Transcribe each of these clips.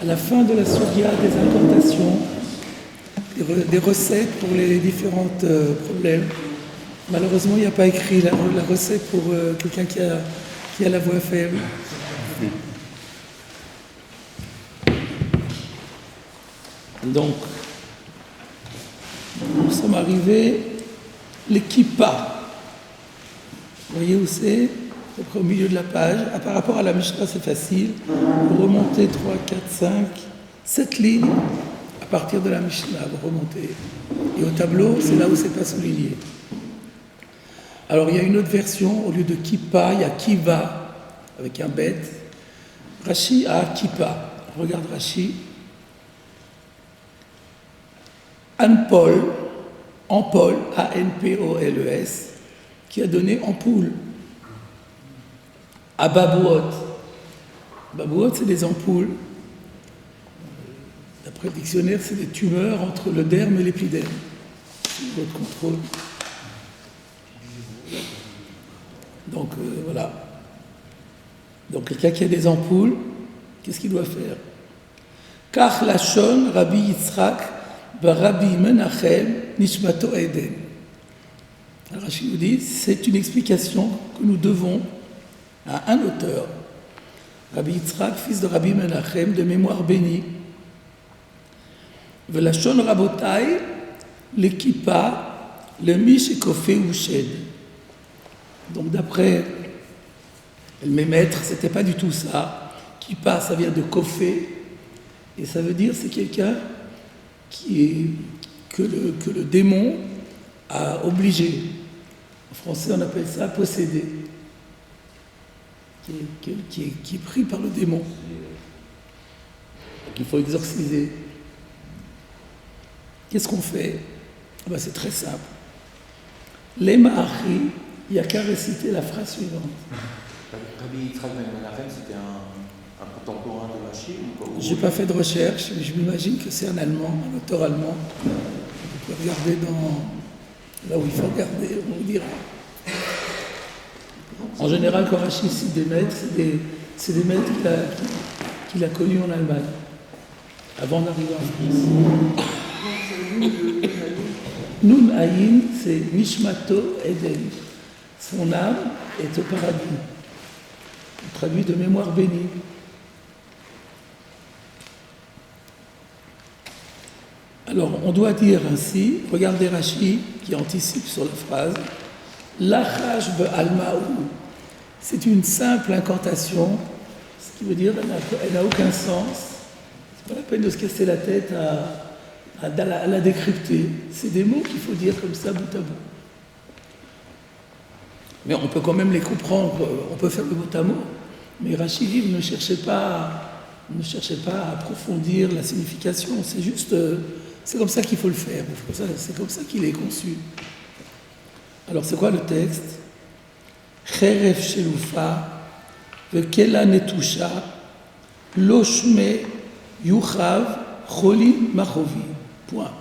à la fin de la Souria des incantations, des recettes pour les différents problèmes. Malheureusement, il n'y a pas écrit la recette pour quelqu'un qui a la voix faible. Donc, nous sommes arrivés, les kippas. Vous voyez où c'est? Au milieu de la page. Par rapport à la Mishnah, c'est facile. Vous remontez 3, 4, 5, 7 lignes. À partir de la Mishnah, vous remontez. Et au tableau, c'est là où c'est pas souligné. Alors, il y a une autre version. Au lieu de kippa, il y a kiva, avec un bête. Rashi a kippa. Regarde Rashi. Anpol, A-N-P-O-L-E-S, qui a donné ampoule. Ababouot. Ababouot, c'est des ampoules. D'après le dictionnaire, c'est des tumeurs entre le derme et l'épiderme. C'est votre contrôle. Donc, voilà. Donc, quelqu'un qui a des ampoules, qu'est-ce qu'il doit faire? Kach lachon Rabbi Yitzhak Rabbi Menachem Nishmato Eden. Alors, Rachid nous dit, c'est une explication que nous devons à un auteur, Rabbi Yitzhak, fils de Rabbi Menachem, de mémoire bénie. Velachon Rabotai, l'équipa, le Mishikofé ou Shed. Donc, d'après mes maîtres, c'était pas du tout ça. Kippa, ça vient de kofé, et ça veut dire c'est quelqu'un que le démon a obligé. En français, on appelle ça possédé, qui est pris par le démon, qu'il faut exorciser. Qu'est-ce qu'on fait? C'est très simple. Les Ma'achi, il n'y a qu'à réciter la phrase suivante. Rabbi Yitzhak Ben Menachem, c'était un contemporain de Rashi? Je n'ai pas fait de recherche, mais je m'imagine que c'est un Allemand, un auteur allemand. Vous pouvez regarder là où il faut regarder, on vous dira. En général, quand Rashi cite des maîtres, c'est des maîtres qu'il a connus en Allemagne, avant d'arriver en France. Nun Ayin, c'est Nishmato Eden. Son âme est au paradis. On traduit de mémoire bénie. Alors, on doit dire ainsi, regardez Rashi qui anticipe sur la phrase, Lachash be'alma'u, c'est une simple incantation, ce qui veut dire qu'elle n'a aucun sens. C'est pas la peine de se casser la tête à la décrypter. C'est des mots qu'il faut dire comme ça, bout à bout. Mais on peut quand même les comprendre, on peut faire le mot à mot. Mais Rashi dit, ne cherchez pas à approfondir la signification, c'est juste... C'est comme ça qu'il faut le faire, c'est comme ça qu'il est conçu. Alors c'est quoi le texte? Cheref shelufa vekela netusha lo shme yuchav cholim machovi. Point.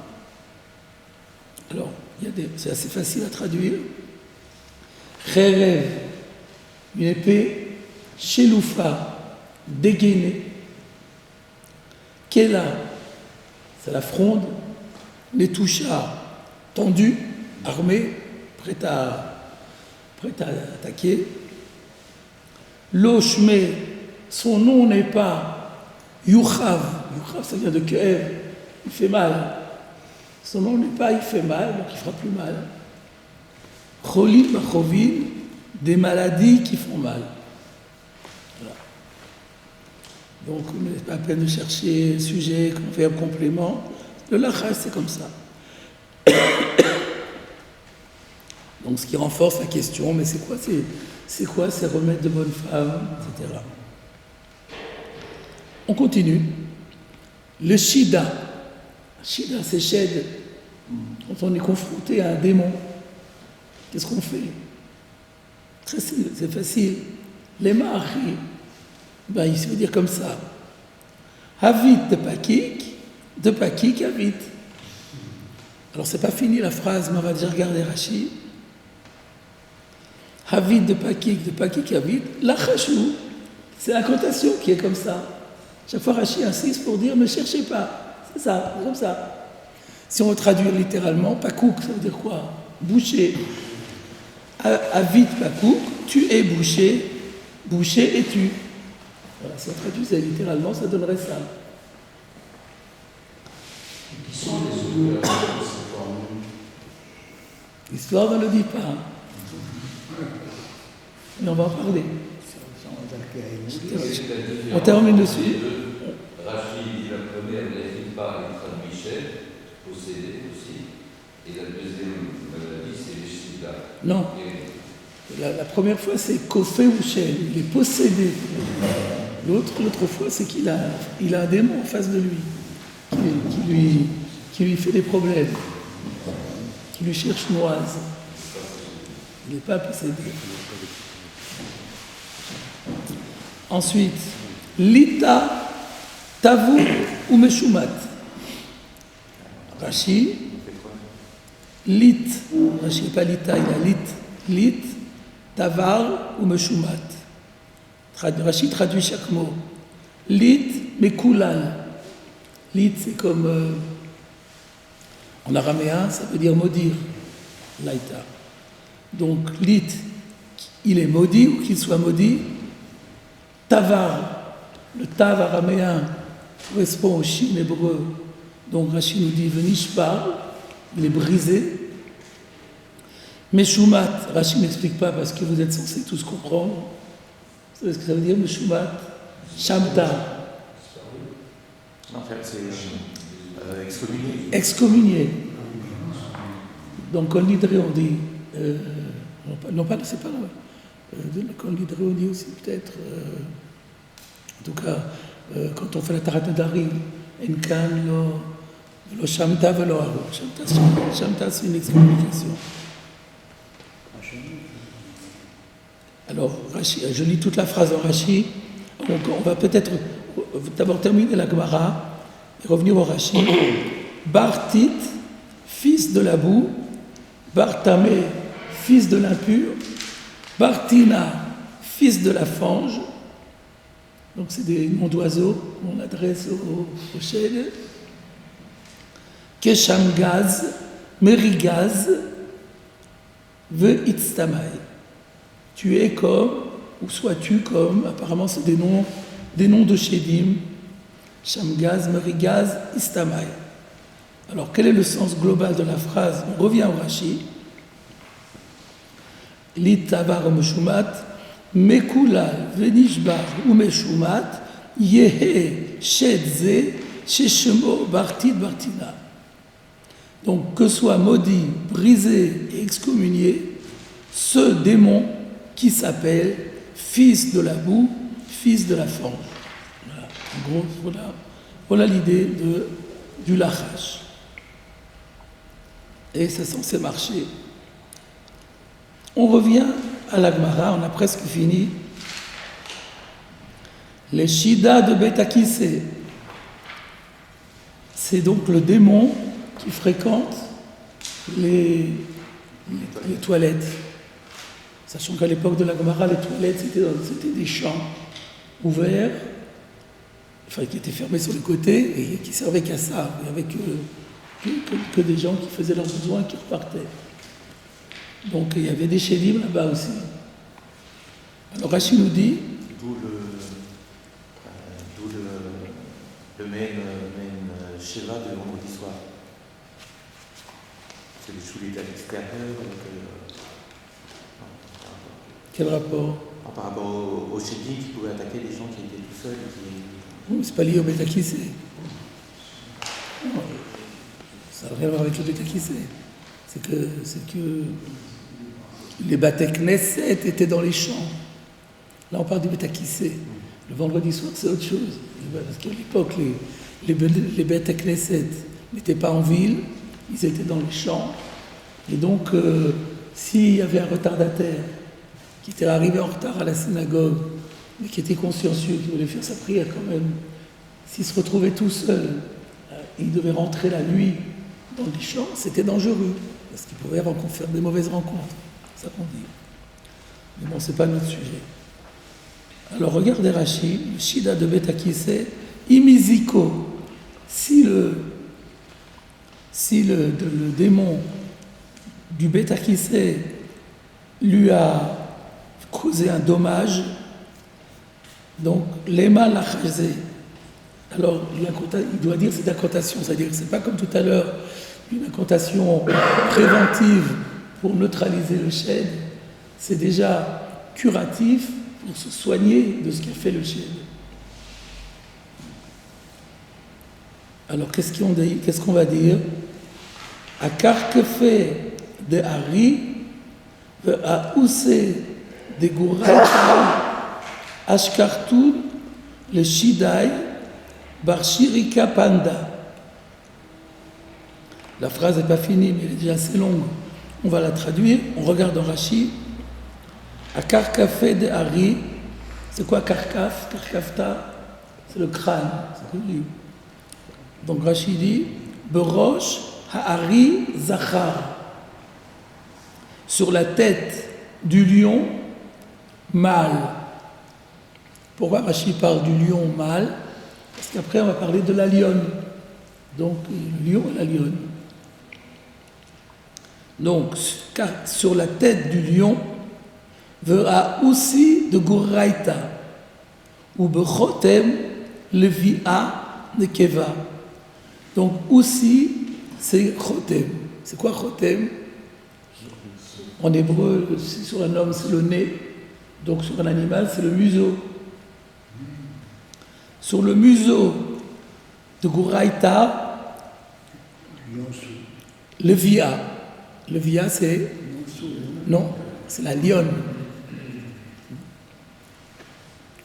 Alors, c'est assez facile à traduire. Cheref, une épée, shelufa, dégainée. Kela, c'est la fronde, les touchas tendus, armés, prêts à attaquer. L'oshme, son nom n'est pas Yuchav. Yuchav, ça vient de Ke'ev, il fait mal. Son nom n'est pas il fait mal, donc il fera plus mal. Cholim machovim, des maladies qui font mal. Voilà. Donc, on n'est pas à peine de chercher sujet, verbe, complément. Le lachash, c'est comme ça. Donc, ce qui renforce la question, mais c'est quoi ces remèdes de bonne femme, etc. On continue. Le shida. Shida, c'est shed. Quand on est confronté à un démon, qu'est-ce qu'on fait? C'est facile. Les ma'achi. Il se veut dire comme ça. Havit de pakik, havit. Alors, c'est pas fini la phrase, mais on va déjà regarder Rashi. Havit de pakik, havit. Lachashu, c'est l'incantation qui est comme ça. Chaque fois, Rashi insiste pour dire ne cherchez pas. C'est ça, c'est comme ça. Si on veut traduire littéralement, pakouk, ça veut dire quoi? Boucher. Avit pakouk, tu es bouché, bouché et tu. Voilà, si on traduisait littéralement, ça donnerait ça. Qui sont les auteurs de cette formule? L'histoire ne le dit pas. Mais on va en parler. On termine dessus. Rachid dit la première, n'hésite pas, il traduit chef, posséder aussi. Et la deuxième maladie, c'est les shida. Non. La première fois, c'est Kofé ou Shen. Il est possédé. L'autre fois, c'est qu'il a un démon en face de lui, qui lui fait des problèmes, qui lui cherche noise. Il n'est pas possédé. Ensuite, Lita, Tavu ou Meshumat. Rashi, Lit, Rashi n'est pas Lita, il a Lit, Tavar ou Meshumat. Rashi traduit chaque mot. Lit, Mekulal. Lit, c'est comme en araméen, ça veut dire maudire. Laïta. Donc, Lit, il est maudit ou qu'il soit maudit. Tavar, le tav araméen correspond au shin hébreu. Donc Rashi nous dit Venishbar, il est brisé. Meshumat, Rashi n'explique pas parce que vous êtes censés tous comprendre. Vous savez ce que ça veut dire, Meshumat? Shamta. En fait, c'est excommunié. Excommunié. Donc Kol Nidre, on dit. Non, pas, c'est pas là. Kol Nidre, on dit aussi peut-être. En tout cas, quand on fait la Tarat Nedarim, Enkan, lo Shamta, velo Aro. Shamta, c'est une excommunication. Alors, Rashi, je lis toute la phrase en Rashi. Donc, on va peut-être d'abord terminer la Gemara et revenir au Rashi. Bartit, fils de la boue, Bartamé, fils de l'impur, Bartina, fils de la fange. Donc, c'est des noms d'oiseaux qu'on adresse au Shed. Keshamgaz, Merigaz, Ve'itztamai. Tu es comme, ou sois-tu comme, apparemment c'est des noms de Shedim, Shamgaz, Merigaz, Istamai. Alors quel est le sens global de la phrase? On revient au Rashi. Lit tavar meshumat, mekulal venishbar ou meshumat, yehe shedze, sheshemo bartit bartina. Donc que soit maudit, brisé et excommunié ce démon qui s'appelle fils de la boue, fils de la fange. Voilà. En gros, voilà l'idée du lachash. Et c'est censé marcher. On revient à la Gemara, on a presque fini. Les Shida de Beth Akissé. C'est donc le démon qui fréquente les toilettes. Sachant qu'à l'époque de la Gemara, les toilettes, c'était des champs ouverts, enfin qui étaient fermés sur les côtés et qui servaient qu'à ça. Il n'y avait que des gens qui faisaient leurs besoins et qui repartaient. Donc il y avait des chélim là-bas aussi. Alors Rashi nous dit... D'où le main Sheva de vendredi soir. C'est des choulites à l'extérieur. Quel rapport? Par rapport aux chédim qui pouvaient attaquer des gens qui étaient tout seuls. Oui, c'est pas lié au Bétakissé. Ça n'a rien à voir avec le Bétakissé. C'est que les Bate Knesset étaient dans les champs. Là, on parle du Bétakissé. Le vendredi soir, c'est autre chose. Parce qu'à l'époque, les Bate Knesset n'étaient pas en ville, ils étaient dans les champs. Et donc, s'il y avait un retardataire qui était arrivé en retard à la synagogue, mais qui était consciencieux, qui voulait faire sa prière quand même, s'il se retrouvait tout seul, il devait rentrer la nuit dans les champs, c'était dangereux, parce qu'il pouvait faire des mauvaises rencontres, c'est ça qu'on dit. Mais bon, c'est pas notre sujet. Alors regardez Rashi, le Shida de Beth Akissé, Imiziko, si le démon du Beta Kissé lui a causé un dommage, donc l'Ema Lachazé, alors il doit dire cette incantation, c'est-à-dire que c'est pas comme tout à l'heure une incantation préventive pour neutraliser le shed, c'est déjà curatif pour se soigner de ce qu'a fait le shed. Alors qu'est-ce qu'on va dire? Akar kefe de Hari, a oussé de Gouraïta, Ashkartoun, le Shidai, Barshirika Panda. La phrase n'est pas finie, mais elle est déjà assez longue. On va la traduire. On regarde en Rashi. Akar kefe de Hari, c'est quoi Karkaf? Karkafta, c'est le crâne. C'est connu. Donc Rashi dit Berosh Ha'ari Zachar, sur la tête du lion mâle. Pourquoi Rashi parle du lion mâle? Parce qu'après on va parler de la lionne. Donc le lion et la lionne. Donc sur la tête du lion verra aussi de Gouraïta ou Bechotem Levi'a Nekeva. Donc aussi, c'est chotem. C'est quoi chotem? En hébreu, sur un homme, c'est le nez. Donc sur un animal, c'est le museau. Sur le museau de Gouraïta, le via. Le via, c'est... Non, c'est la lionne.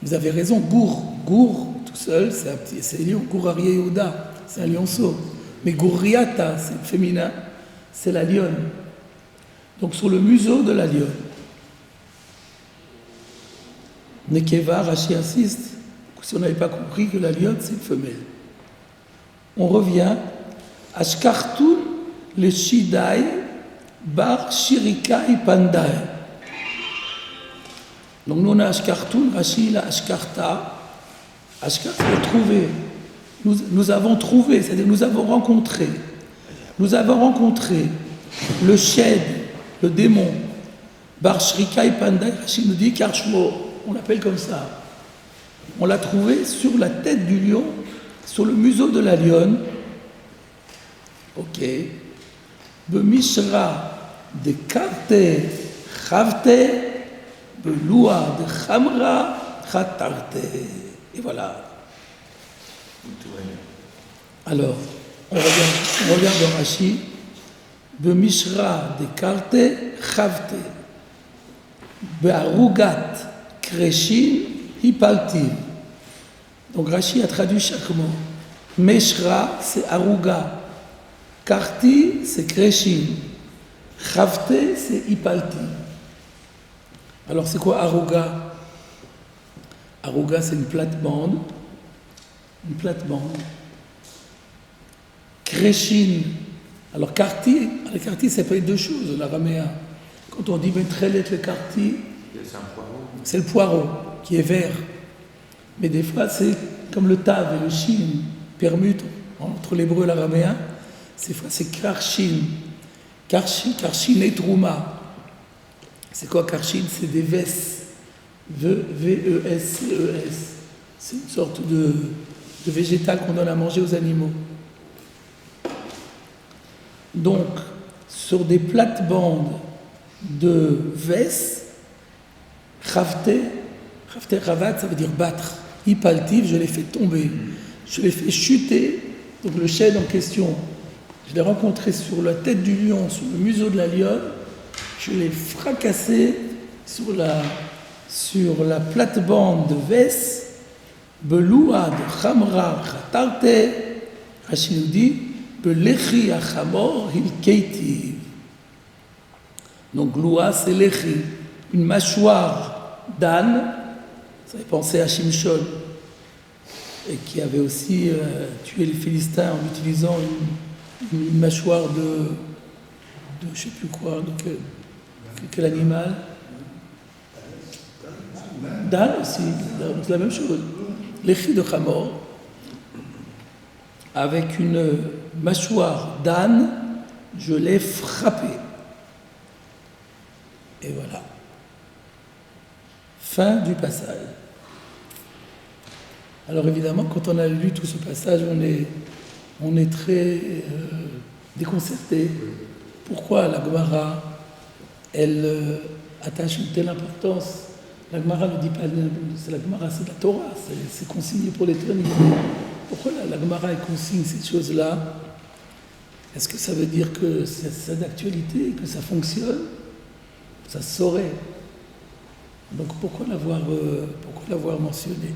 Vous avez raison, Gour, tout seul, c'est lion. Gourarié Yehuda. C'est un lionceau. Mais Gouriata, c'est féminin, c'est la lionne. Donc sur le museau de la lionne. Nekeva, Rashi insiste, si on n'avait pas compris que la lionne, c'est une femelle. On revient. Ashkartoun, le Shidai, Bar Shirikai Pandai. Donc nous on a Ashkartoun, Rashi il a Ashkarta. Ashkarta, c'est trouver. Nous avons trouvé, c'est-à-dire nous avons rencontré le shed, le démon, Bar Shrikai Pandai, Rashi nous dit Karshmo, on l'appelle comme ça. On l'a trouvé sur la tête du lion, sur le museau de la lionne. Ok. Bemishra de Karte Chavte, Beloua de Chamra Chatarte. Et voilà. Alors, on regarde dans Rashi, Bemishra de Karte Chavte, Be'arugat Kreshin Hipaltiv. Donc Rashi a traduit chaque mot. Meshra, c'est Aruga. Karti, c'est Kreshin. Chavte, c'est Hipalti. Alors c'est quoi Aruga? Aruga, c'est une plate-bande. Une plate-bande. Kreshin. Alors Karti, le Karti, ça peut être deux choses, l'araméen. Quand on dit Metrelet le Karti, c'est le poireau qui est vert. Mais des fois, c'est comme le tav et le shin permutent entre l'hébreu et l'araméen. Ces fois, c'est Karshin. Karshin et Trouma. C'est quoi Karshin? C'est des vesses. V-E-S-C-E-S. C'est une sorte de végétal qu'on donne à manger aux animaux. Donc, sur des plates-bandes de vesses, Chavte, Ravat, ça veut dire battre. Hipaltiv, je l'ai fait tomber. Je l'ai fait chuter. Donc le chêne en question, je l'ai rencontré sur la tête du lion, sur le museau de la lionne. Je l'ai fracassé sur la plate-bande de Vès. Beloua de Chamra Chatarte. Rashi nous dit Belechi Achamor Hilkeitiv. Donc Loua, c'est Lechi, une mâchoire d'âne. Ça fait penser à Shimshon, et qui avait aussi tué les Philistins en utilisant une mâchoire de je ne sais plus quoi, de quel animal? D'âne aussi, c'est la même chose. L'écrit de Chamor. avec une mâchoire d'âne, je l'ai frappé. Et voilà. Fin du passage. Alors évidemment, quand on a lu tout ce passage, on est très déconcerté. Pourquoi la Gemara, elle attache une telle importance? La Gemara ne dit pas, c'est la Gemara, c'est de la Torah, c'est consigné pour l'éternité. Pourquoi la Gemara consigne ces choses-là? Est-ce que ça veut dire que c'est d'actualité, que ça fonctionne? Ça se saurait. Donc pourquoi l'avoir mentionné?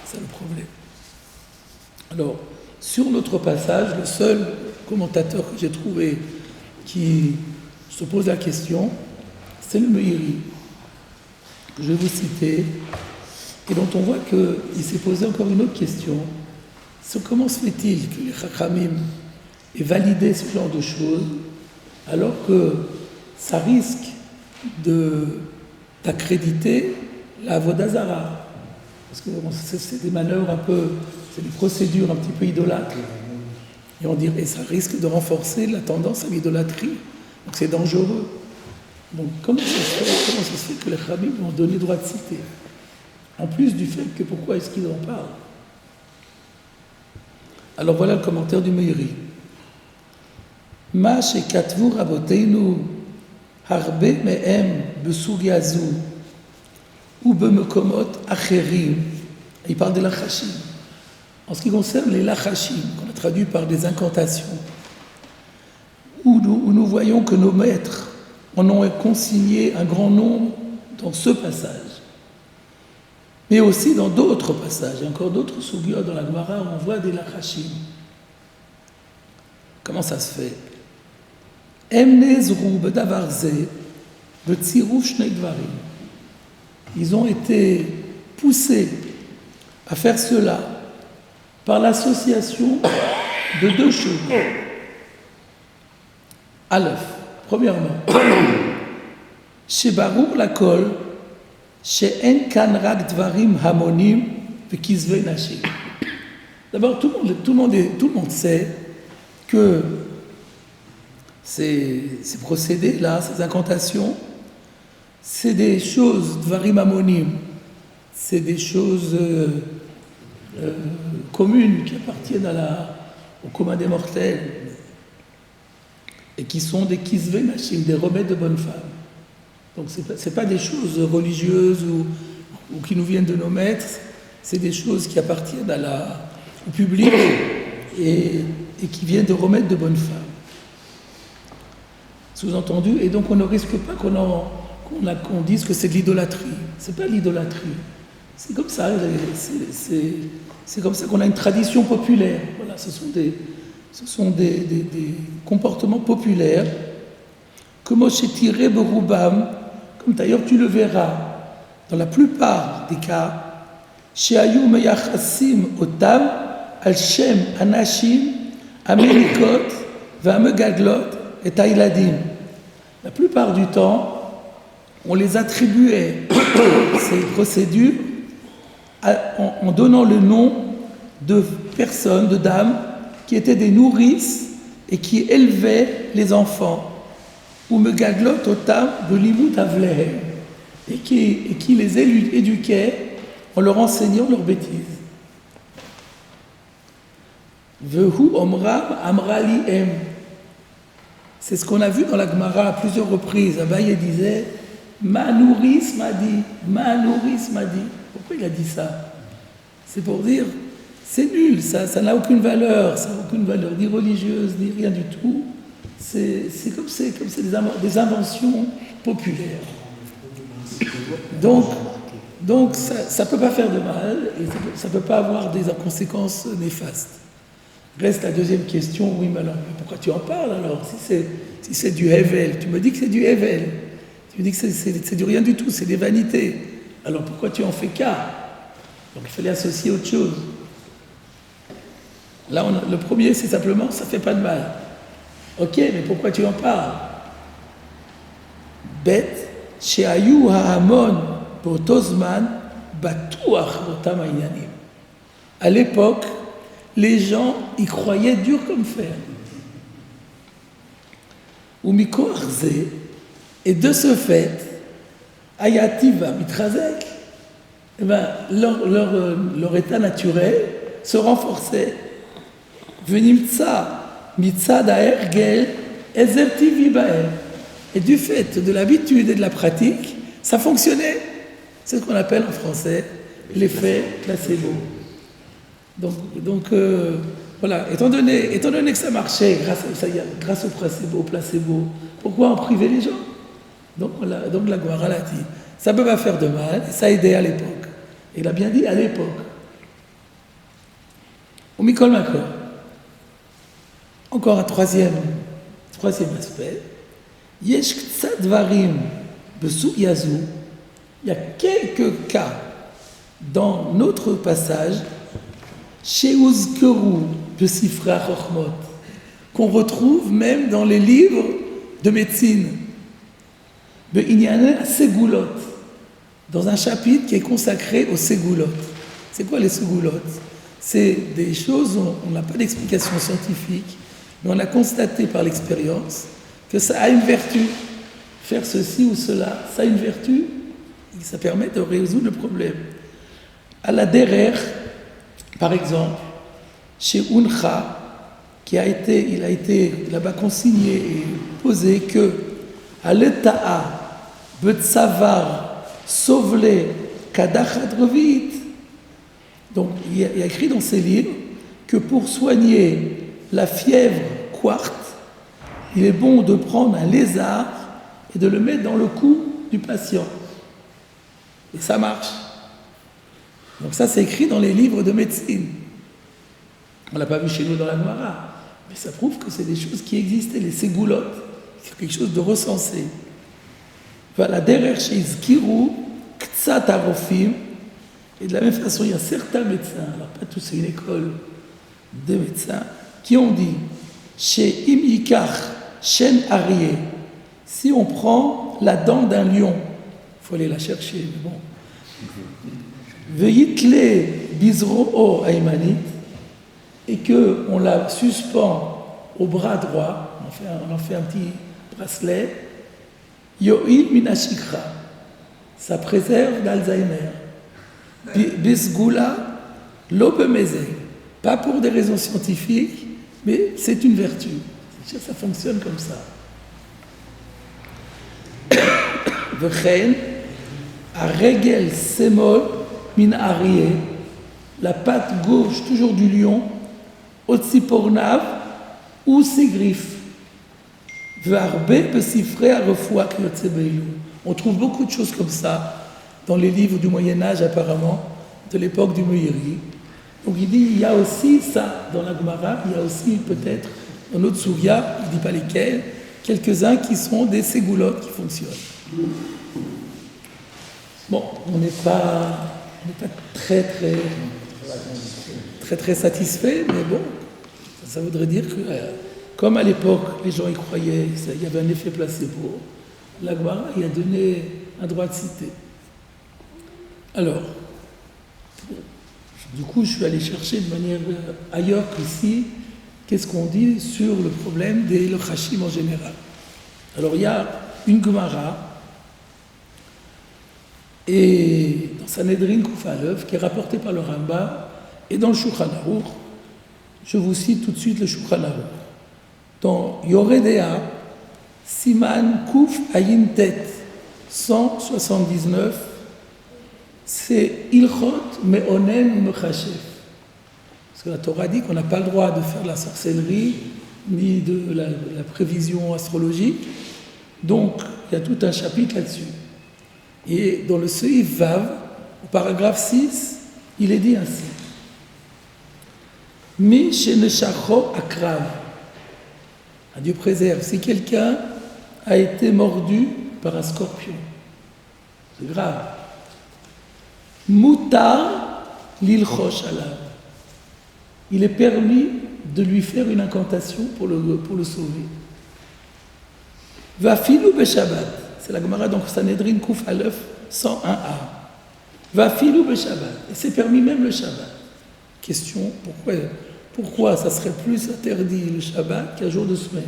C'est le problème. Alors, sur notre passage, le seul commentateur que j'ai trouvé qui se pose la question, c'est le Meiri, que je vais vous citer, et dont on voit qu'il s'est posé encore une autre question. Comment se fait-il que les Chachamim aient validé ce genre de choses, alors que ça risque d'accréditer la Avodah Zara? Parce que bon, c'est des manœuvres un peu, c'est des procédures un petit peu idolâtres. Et ça risque de renforcer la tendance à l'idolâtrie. Donc c'est dangereux. Donc comment ça se fait que les Chachamim ont donné droit de citer? En plus du fait que pourquoi est-ce qu'ils en parlent? Alors voilà le commentaire du Meiri. Ma shekatvu raboteinu harbe mehem besugya zu ou bemekomot acherim. Il parle des lachashim. En ce qui concerne les lachashim, qu'on a traduit par des incantations, où nous voyons que nos maîtres en ont consigné un grand nombre dans ce passage, mais aussi dans d'autres passages, et encore d'autres sugyot dans la Gemara où on voit des lachashim. Comment ça se fait? Emnezru bedavar ze betziruf shnei dvarim. Ils ont été poussés à faire cela par l'association de deux choses. Aleph, premièrement, chez Baruch Lakol, chez En Kan Rak Dvarim Hamonim Vekizve Nashim. D'abord, tout le monde sait que ces procédés-là, ces incantations, c'est des choses, Dvarim Hamonim, c'est des choses communes qui appartiennent au commun des mortels et qui sont des Kizve Nashim, des remèdes de bonnes femmes. Donc c'est pas des choses religieuses ou qui nous viennent de nos maîtres, c'est des choses qui appartiennent au public et qui viennent de remèdes de bonnes femmes. Sous-entendu, et donc on ne risque pas qu'on dise que c'est de l'idolâtrie. C'est pas l'idolâtrie. C'est comme ça. C'est comme ça qu'on a une tradition populaire. Voilà, ce sont des comportements populaires. Comme chez Tiré Berubam, comme d'ailleurs tu le verras dans la plupart des cas, chez Ayou Meyachassim Otam, Al-Shem Anashim, Amelikot, Vamegaglot et Taïladim. La plupart du temps, on les attribuait, ces procédures, en donnant le nom de personnes, de dames, qui étaient des nourrices et qui élevaient les enfants. Ou Megaglot Otam de Limut Avlehem, et qui les éduquaient en leur enseignant leurs bêtises. Vehu Omram Amrali Em. C'est ce qu'on a vu dans la Gemara à plusieurs reprises. Abaye disait Ma nourrice m'a dit, ma nourrice m'a dit. Pourquoi il a dit ça? C'est pour dire c'est nul, ça n'a aucune valeur, ça n'a aucune valeur ni religieuse, ni rien du tout. C'est comme des inventions populaires. Donc ça ne peut pas faire de mal et ça ne peut pas avoir des conséquences néfastes. Reste la deuxième question, oui, mais alors pourquoi tu en parles alors? Si c'est du Hevel, tu me dis que c'est du Hevel. Tu me dis que c'est du rien du tout, c'est des vanités. Alors pourquoi tu en fais cas? Donc il fallait associer autre chose. Là, le premier, c'est simplement, ça ne fait pas de mal. Ok, mais pourquoi tu en parles? Bet, she'ayu ha'amon b'otozman batuach botam ha'inyanim. À l'époque, les gens y croyaient dur comme fer. Ou Mikoarze, et de ce fait, Ayativa Mitrazek, eh ben, leur état naturel se renforçait. Venimtsa, Mitzad Aergel, Ezertivi Baer. Et du fait de l'habitude et de la pratique, ça fonctionnait. C'est ce qu'on appelle en français l'effet placebo. Donc voilà, étant donné que ça marchait grâce au placebo, pourquoi en priver les gens? Donc la Gemara l'a dit. Ça ne peut pas faire de mal, et ça a aidé à l'époque. Et il a bien dit à l'époque. Au Mikol Makor. Encore un troisième aspect. Yesh ktsat dvarim besou yazou. Il y a quelques cas dans notre passage chez Uzkeru de Sifra Chochmot, qu'on retrouve même dans les livres de médecine, de Inyane à Ségoulot, dans un chapitre qui est consacré aux Ségoulot. C'est quoi les Ségoulot? C'est des choses où on n'a pas d'explication scientifique, mais on a constaté par l'expérience que ça a une vertu. Faire ceci ou cela, ça a une vertu, et ça permet de résoudre le problème. À la derrière, par exemple, chez Uncha, il a été là-bas consigné et posé que à l'Eta'a, Betsavar, Sovle, Kadachadrovit. Donc il y a écrit dans ces livres que pour soigner la fièvre quarte, il est bon de prendre un lézard et de le mettre dans le cou du patient. Et ça marche. Donc ça, c'est écrit dans les livres de médecine. On ne l'a pas vu chez nous dans la Gemara, mais ça prouve que c'est des choses qui existaient, les ségoulottes, c'est quelque chose de recensé. Voilà, derrière chez Izkiru, Ktsat Arofim, et de la même façon, il y a certains médecins, alors pas tous, c'est une école de médecins, qui ont dit, chez Imikar, Shen Arié, si on prend la dent d'un lion, il faut aller la chercher, mais bon. Veyitle bizro'o aymanit, et qu'on la suspend au bras droit, on en fait un petit bracelet, yo'il minashikra, ça préserve l'Alzheimer. Bisgoula l'obemeze, pas pour des raisons scientifiques, mais c'est une vertu. Ça fonctionne comme ça. Vechen, a regel semol min arié, la patte gauche toujours du lion, otzipornav ou ses griffes. Ve'arbe besifre a refoua klotzebeilu. On trouve beaucoup de choses comme ça dans les livres du Moyen-Âge, apparemment, de l'époque du Meiri. Donc il dit, il y a aussi ça dans la Gemara, il y a aussi peut-être dans notre Souria, il ne dit pas lesquels, quelques-uns qui sont des ségoulottes qui fonctionnent. Bon, on n'est pas très satisfait, mais bon, ça voudrait dire que, comme à l'époque, les gens y croyaient, il y avait un effet placebo, la Gemara y a donné un droit de citer. Alors, du coup, je suis allé chercher de manière ailleurs qu'ici, qu'est-ce qu'on dit sur le problème des Lochashim en général. Alors, il y a une Gemara, et dans Sanhedrin Kuf Aleph, qui est rapportée par le Rambam, et dans le Shulchan Aruch, je vous cite tout de suite le Shulchan Aruch. Dans Yoredea, Siman Kuf Ayin Tet, 179, c'est Ilchot Me'onen Mechashef. Parce que la Torah dit qu'on n'a pas le droit de faire de la sorcellerie, ni de la prévision astrologique. Donc, il y a tout un chapitre là-dessus. Et dans le Seif Vav, au paragraphe 6, il est dit ainsi. Mi sheneshacho akrav. Dieu préserve. Si quelqu'un a été mordu par un scorpion, c'est grave. Moutar l'ilchosh alav. Il est permis de lui faire une incantation pour le sauver. Va filou beshabbat. C'est la Gemara dans Sanhedrin Kuf Aleph 101a. Va filou beshabbat. Et c'est permis même le Shabbat. Question, pourquoi ça serait plus interdit le Shabbat qu'un jour de semaine.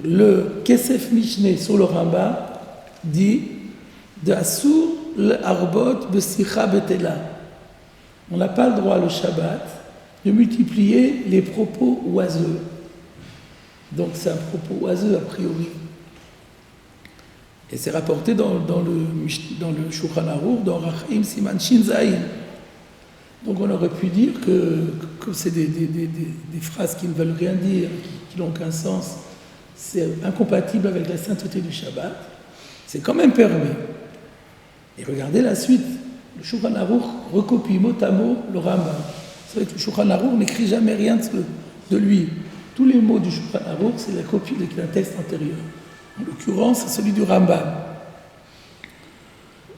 Le Kesef Mishneh sur le Rambam dit de Asur le Arbot Besicha Betela. On n'a pas le droit le Shabbat de multiplier les propos oiseux. Donc c'est un propos oiseux a priori. Et c'est rapporté dans le Shulchan Aruch, dans Rachaim Siman Shin Zayin. Donc on aurait pu dire que c'est des phrases qui ne veulent rien dire, qui n'ont aucun sens, c'est incompatible avec la sainteté du Shabbat. C'est quand même permis. Et regardez la suite. Le Shulchan Aruch recopie mot à mot le Rambam. Vous savez que le Shulchan Aruch n'écrit jamais rien de lui. Tous les mots du Shulchan Aruch, c'est la copie d'un texte antérieur. En l'occurrence, c'est celui du Rambam.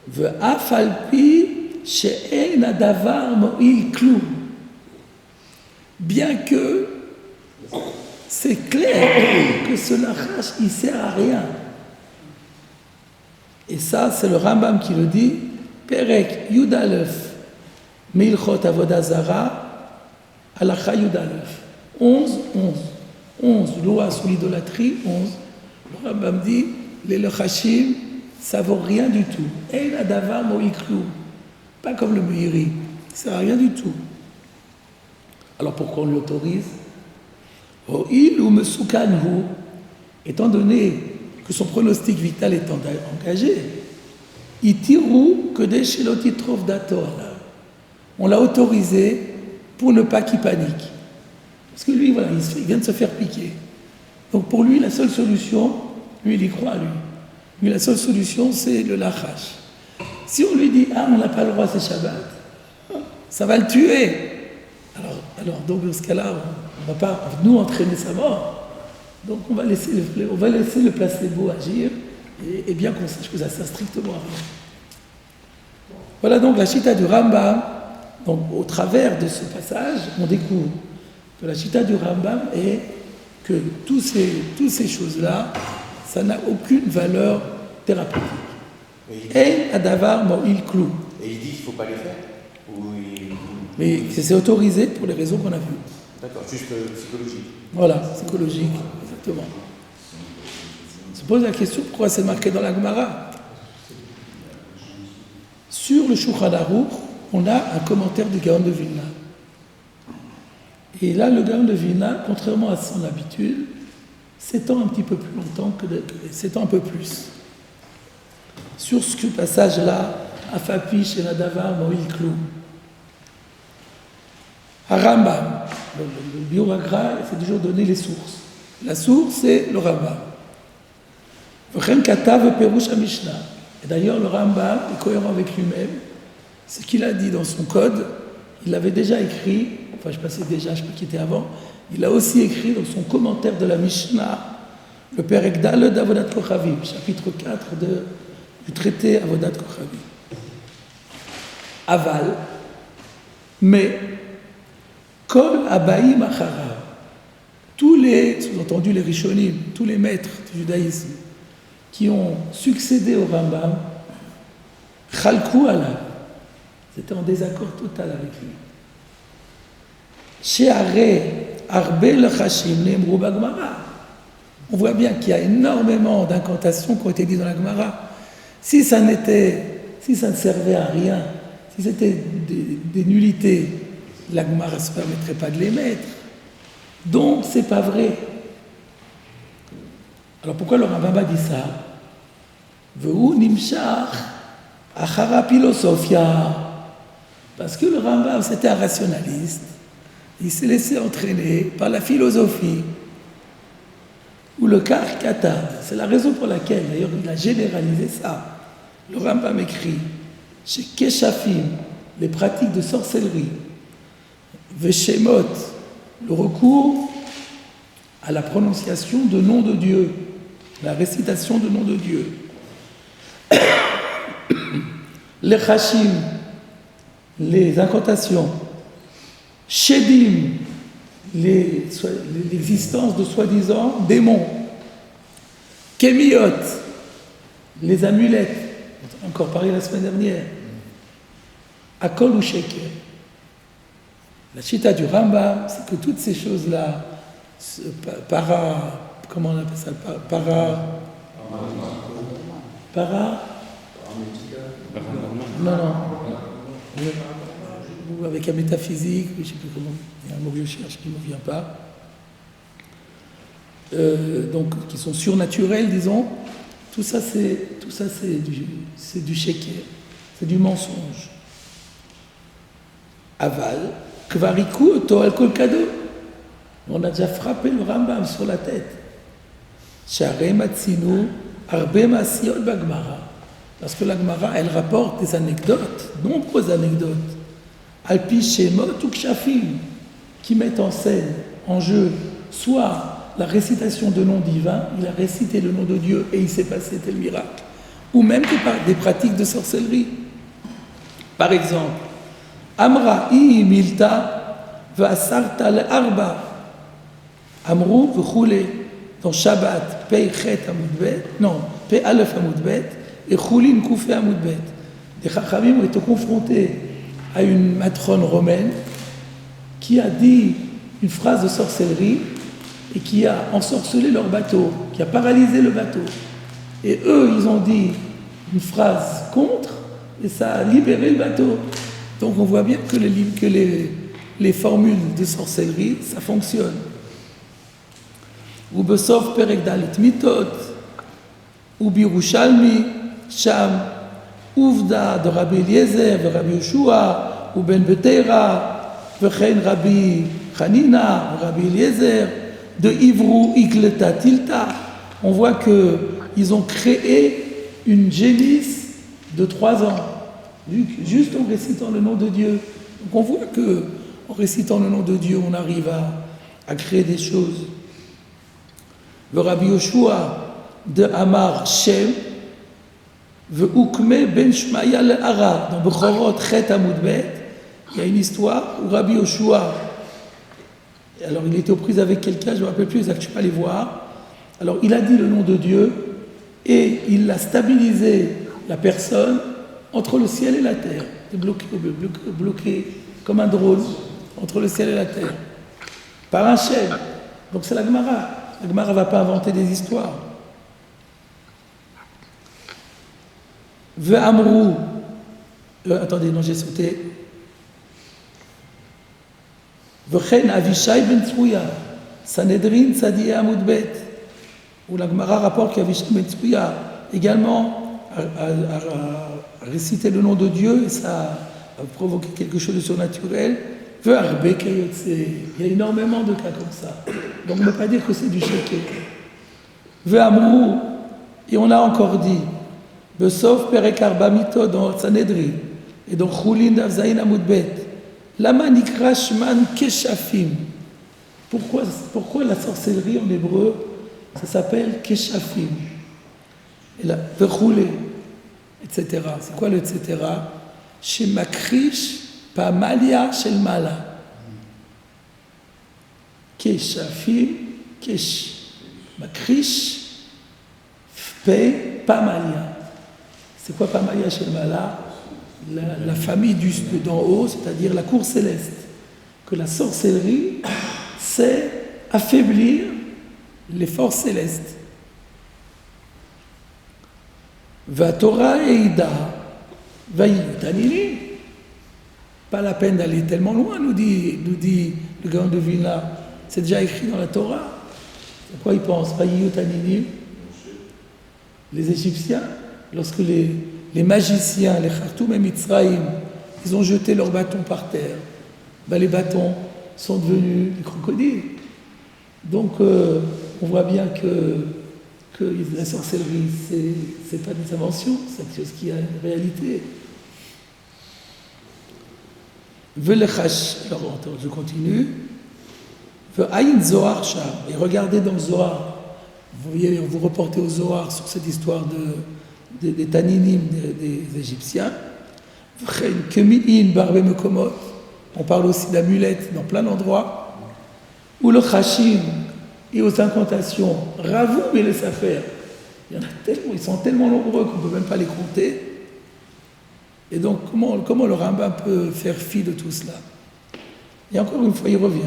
Ve'af al-pi she'en hadavar mo'il kloum. Bien que c'est clair que ce nachash, il ne sert à rien. Et ça, c'est le Rambam qui le dit. Perek Yudalef Milchot Avodah Zara Halacha Yudalef 11 lois sur l'idolâtrie, 11. Le Rambam dit les lechashim, ça vaut rien du tout. Et la davar moïklou, pas comme le meiri, ça ne sert à rien du tout. Alors pourquoi on l'autorise? Il ou mesukanhu, étant donné que son pronostic vital est engagé, itiru que des shelotitrov dator. On l'a autorisé pour ne pas qu'il panique. Parce que lui, voilà, il vient de se faire piquer. Donc pour lui, la seule solution, lui, il y croit, lui, la seule solution, c'est le lachash. Si on lui dit, on n'a pas le droit, c'est Shabbat, ça va le tuer. Alors donc, dans ce cas-là, on ne va pas, nous, entraîner sa mort. Donc on va laisser le placebo agir, et bien qu'on sache que ça sert strictement à rien. Voilà donc la chita du Rambam. Donc au travers de ce passage, on découvre que la chita du Rambam est que toutes ces choses-là, ça n'a aucune valeur thérapeutique. Et Adavar Mo'il Klou. Et il dit qu'il ne faut pas les faire Mais c'est autorisé pour les raisons qu'on a vues. D'accord, juste psychologique. Voilà, psychologique, exactement. On se pose la question pourquoi c'est marqué dans la Gemara. Sur le Shulchan Aruch, on a un commentaire du Gaon de Vilna. Et là, le Gaon de Vilna, contrairement à son habitude, s'étend un petit peu plus longtemps s'étend un peu plus. Sur ce passage-là, Afapish et Nadavar Moïl Klou. À Rambam, le Bioragra, il faut toujours donner les sources. La source, c'est le Rambam. V'chen katav perush ha-Mishnah. Et d'ailleurs, le Rambam est cohérent avec lui-même. Ce qu'il a dit dans son code, il l'avait déjà écrit, enfin je passais déjà, je sais pas qui était avant, il a aussi écrit dans son commentaire de la Mishnah, le Perek Daled Avodat Kochavim, chapitre 4 du traité Avodat Kochavim. Aval, mais, Kol Abaïm Acharav, tous les, sous-entendu les Rishonim, tous les maîtres du judaïsme qui ont succédé au Rambam, Chalkou Alav, c'était en désaccord total avec lui. She'arei Arbe Lechashim Ne'emru B'Gemara. On voit bien qu'il y a énormément d'incantations qui ont été dites dans la Gemara. Si ça ne servait à rien, si c'était des nullités, la Gemara ne se permettrait pas de les mettre. Donc, c'est pas vrai. Alors, pourquoi le Rambam a dit ça? Ve'hu nimshach achara philosophia. Parce que le Rambam, c'était un rationaliste. Il s'est laissé entraîner par la philosophie. Ou le karkata. C'est la raison pour laquelle, d'ailleurs, il a généralisé ça. Le Rambam écrit chez Keshafim, les pratiques de sorcellerie, Veshemot, le recours à la prononciation de nom de Dieu, la récitation de nom de Dieu. Les Chashim, les incantations. Shedim, l'existence de soi-disant démons. Kémiot, les amulettes, on a encore parlé la semaine dernière. Akol ou Sheker. La chita du Rambam, c'est que toutes ces choses-là, comment on appelle ça, non, ou avec la métaphysique, je ne sais plus comment, il y a un mot que je cherche qui ne me vient pas, donc qui sont surnaturels, disons, tout ça c'est du sheker, c'est du mensonge. Aval, kvariku oto al kol kado. On a déjà frappé le Rambam sur la tête. Sharei matzinu arbe ma'asiyot b'Gemara. Parce que la Gemara, elle rapporte des anecdotes, nombreuses anecdotes, alpi shemot ou kshafim, qui mettent en scène, en jeu, soit la récitation de noms divins, il a récité le nom de Dieu et il s'est passé tel miracle, ou même des pratiques de sorcellerie. Par exemple, Amra i milta v'asarta le'arba. Amrou v'choulé. Dans Shabbat, Pei Chet Amoudbet, non, Pei Aleph Amoudbet, et Choulin Koufé Amoudbet. Les Chachamim ont été confrontés à une matrone romaine qui a dit une phrase de sorcellerie et qui a ensorcelé leur bateau, qui a paralysé le bateau. Et eux, ils ont dit une phrase contre et ça a libéré le bateau. Donc on voit bien que les formules de sorcellerie, ça fonctionne. Ou besov perek dalet mitot, ou birushalmi, sham, uvda de Rabbi Eliezer, de Rabbi Yoshua, ou ben Betera, vechen Rabbi Hanina, Rabbi Eliezer, de Ivrou Igleta Tilta. On voit qu'ils ont créé une génisse de 3 ans, juste en récitant le nom de Dieu. Donc on voit qu'en récitant le nom de Dieu, on arrive à créer des choses. Le Rabbi Yoshua de Amar Shem, ve Ukme ben Shmaya le Hara, dans Bechorot Chet Amoudbet, il y a une histoire où Rabbi Yoshua, alors il était aux prises avec quelqu'un, je ne me rappelle plus exactement, je ne peux pas les voir, alors il a dit le nom de Dieu et il a stabilisé la personne entre le ciel et la terre, bloqué comme un drone entre le ciel et la terre, par un Shem. Donc c'est la Gemara. La Gemara ne va pas inventer des histoires. Ve'amrou. Attendez, non, j'ai sauté. Ve'chen Avishai ben Tzruya. Sanhedrin Tzadieh Amoudbet. Où la Gemara rapporte qu'Avishai ben Tzruya également a récité le nom de Dieu et ça a provoqué quelque chose de surnaturel. Il y a énormément de cas comme ça. Donc on ne peut pas dire que c'est du sheker. Ve'amrou, et on a encore dit, Besof perek arba mito dans Sanhedrin, et dans Choulin d'Avzaïn Amoudbet, lama nikra shman keshafim. Pourquoi la sorcellerie en hébreu, ça s'appelle keshafim? Et là, ve'choulé, etc. C'est quoi le etc? Chez Makrish, pas Malia shel Mala. Keshafim, Kesh. Makrish, Pe, Pamalia. C'est quoi Pamalia shel Mala? La famille d'en haut, c'est-à-dire la cour céleste. Que la sorcellerie, c'est affaiblir les forces célestes. Va Torah Eida, va Yitanili. Pas la peine d'aller tellement loin, nous dit le grand de Vilna. C'est déjà écrit dans la Torah. À quoi ils pensent? Les Égyptiens, lorsque les magiciens, les Khartoum et Mitzraïm, ils ont jeté leurs bâtons par terre, les bâtons sont devenus des crocodiles. Donc on voit bien que la sorcellerie, c'est pas des inventions, c'est quelque chose qui a une réalité. Alors, je continue. Et regardez dans le Zohar, vous voyez, vous reportez au Zohar sur cette histoire des Taninim des Égyptiens. On parle aussi d'amulettes dans plein d'endroits. Ou le Chashim et aux incantations. Ravou et les affaires. Il y en a tellement, ils sont tellement nombreux qu'on ne peut même pas les compter. Et donc, comment le Rambam peut faire fi de tout cela? Et encore une fois, il revient.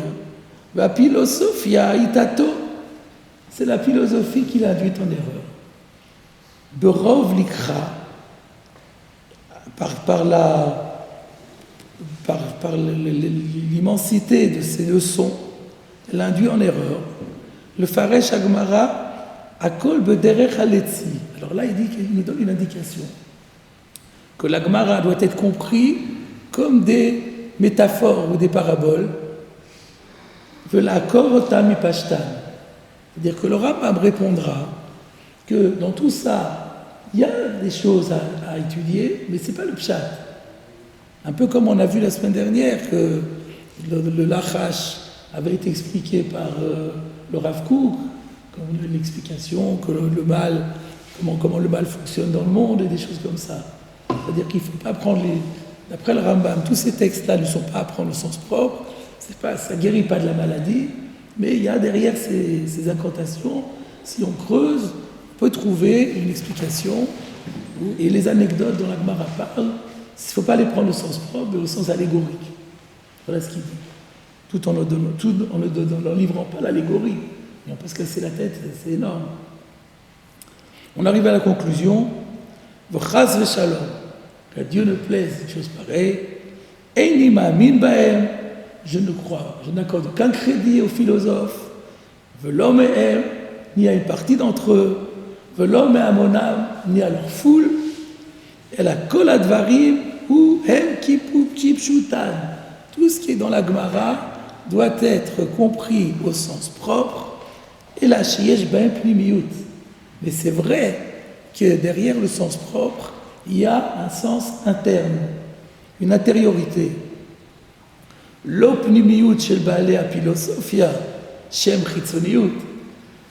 La philosophia itato, c'est la philosophie qui l'a induite en erreur. Berov likra, par l'immensité de ses leçons, elle induit en erreur. Le Faresh Agmara, Akol Bederech Haletzi. Alors là, il nous donne une indication que l'Agmara doit être compris comme des métaphores ou des paraboles. C'est-à-dire que le Rambam répondra que dans tout ça, il y a des choses à étudier, mais ce n'est pas le pshat. Un peu comme on a vu la semaine dernière que le Lachash avait été expliqué par le Rav Kook, comme l'explication que le mal, comment le mal fonctionne dans le monde et des choses comme ça. C'est-à-dire qu'il ne faut pas prendre d'après le Rambam, tous ces textes-là ne sont pas à prendre au sens propre, ça ne guérit pas de la maladie, mais il y a derrière ces incantations, si on creuse, on peut trouver une explication, et les anecdotes dont la Gemara parle, il ne faut pas les prendre au sens propre, mais au sens allégorique. Voilà ce qu'il dit. Tout en ne livrant pas l'allégorie. Et on peut se casser la tête, c'est énorme. On arrive à la conclusion, V'chaz v'shalom, que Dieu ne plaise une chose pareille, Eini ma'amin ba'em, je n'accorde aucun crédit aux philosophes, V'lo me'em, ni à une partie d'entre eux, V'lo me'amonam, ni à leur foule, et la kol advarim, ou hem kipup chipshutan. Tout ce qui est dans la Gemara doit être compris au sens propre, et la sheyesh ben pnimiyut. Mais c'est vrai que derrière le sens propre, il y a un sens interne, une intériorité. L'opnimiyut shel baalei philosophia, shem chitzoniyut.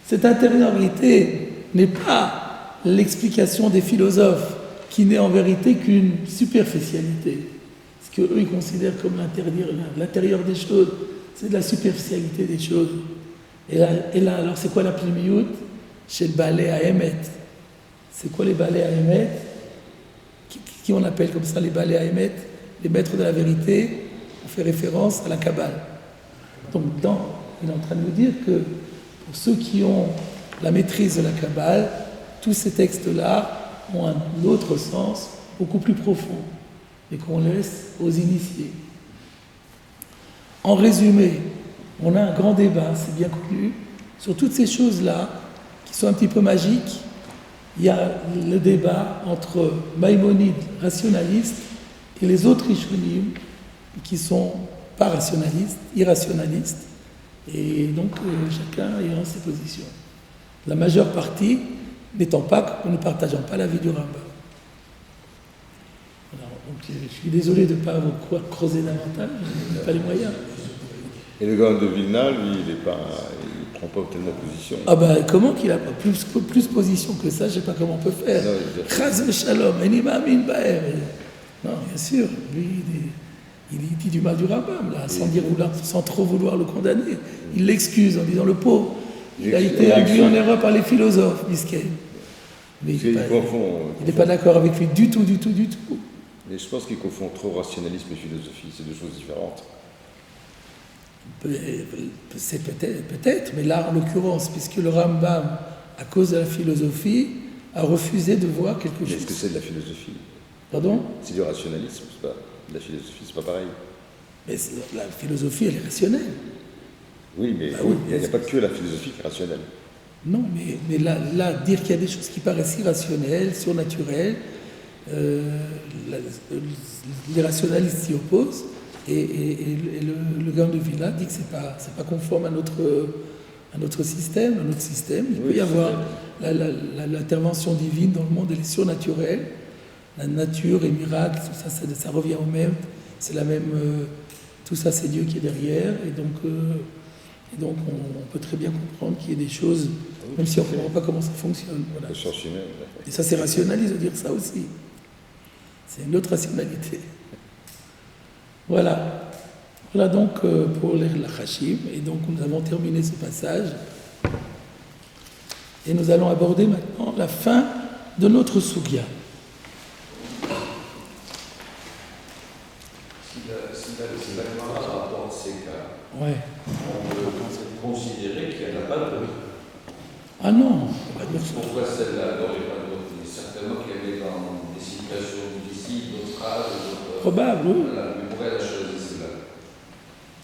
Cette intériorité n'est pas l'explication des philosophes qui n'est en vérité qu'une superficialité. Ce qu'eux, ils considèrent comme l'intérieur des choses, c'est de la superficialité des choses. Et là alors c'est quoi la pnimiyut? Chez le Baalei Haemet. C'est quoi les Baalei Haemet? Qui on appelle comme ça les Baalei Haemet? Les maîtres de la vérité. On fait référence à la Kabbale. Donc il est en train de nous dire que pour ceux qui ont la maîtrise de la Kabbale, tous ces textes-là ont un autre sens beaucoup plus profond et qu'on laisse aux initiés. En résumé, on a un grand débat, c'est bien connu, sur toutes ces choses-là qui sont un petit peu magiques. Il y a le débat entre Maïmonide, rationaliste, et les autres Rishonim, qui sont pas rationalistes, irrationalistes, et donc chacun ayant ses positions. La majeure partie ne partageant pas l'avis du Rambam. Donc, je suis désolé de ne pas vous creuser davantage, je n'ai pas les moyens. Et le gars de Vilna, lui, il ne prend pas tellement position. Ah ben, comment qu'il n'a pas plus position que ça, je ne sais pas comment on peut faire. Chaz v'shalom, eni ma'amin ba'em. Non, bien sûr, lui, il dit du mal du Rambam, là, sans trop vouloir le condamner. Il l'excuse en disant le pauvre. Il a été induit en erreur par les philosophes, Misken. Mais il n'est pas d'accord avec lui du tout. Mais je pense qu'il confond trop rationalisme et philosophie, c'est deux choses différentes. C'est peut-être, mais là, en l'occurrence, puisque le Rambam, à cause de la philosophie, a refusé de voir quelque chose. Est-ce que c'est de la philosophie? Pardon? C'est du rationalisme, c'est pas de la philosophie, c'est pas pareil. Mais la philosophie, elle est rationnelle. Oui, mais il n'y a pas que la philosophie qui est rationnelle. Non, mais là, dire qu'il y a des choses qui paraissent irrationnelles, surnaturelles, les rationalistes s'y opposent, et le Gaon de Vilna dit que c'est pas conforme à notre système, Il peut y avoir l'intervention divine dans le monde, elle est surnaturelle. La nature et miracles, tout ça, ça revient au même. C'est la même. Tout ça, c'est Dieu qui est derrière, et donc on peut très bien comprendre qu'il y a des choses, même si on ne comprend pas comment ça fonctionne. Voilà. Et ça, c'est rationaliste de dire ça aussi. C'est une autre rationalité. Voilà. Voilà donc pour les Lachashim. Et donc nous avons terminé ce passage. Et nous allons aborder maintenant la fin de notre Sugya. Si la Gemara rapporte ces cas Ouais. On peut considérer qu'il n'y en a pas d'autres. Ah non, on peut pas dire ça. Pourquoi celle-là n'aurait pas d'autres? Mais certainement qu'elle est dans des situations difficiles, d'autres âges, d'autres... Probable, oui. Voilà, mais pourquoi elle a choisi celle-là?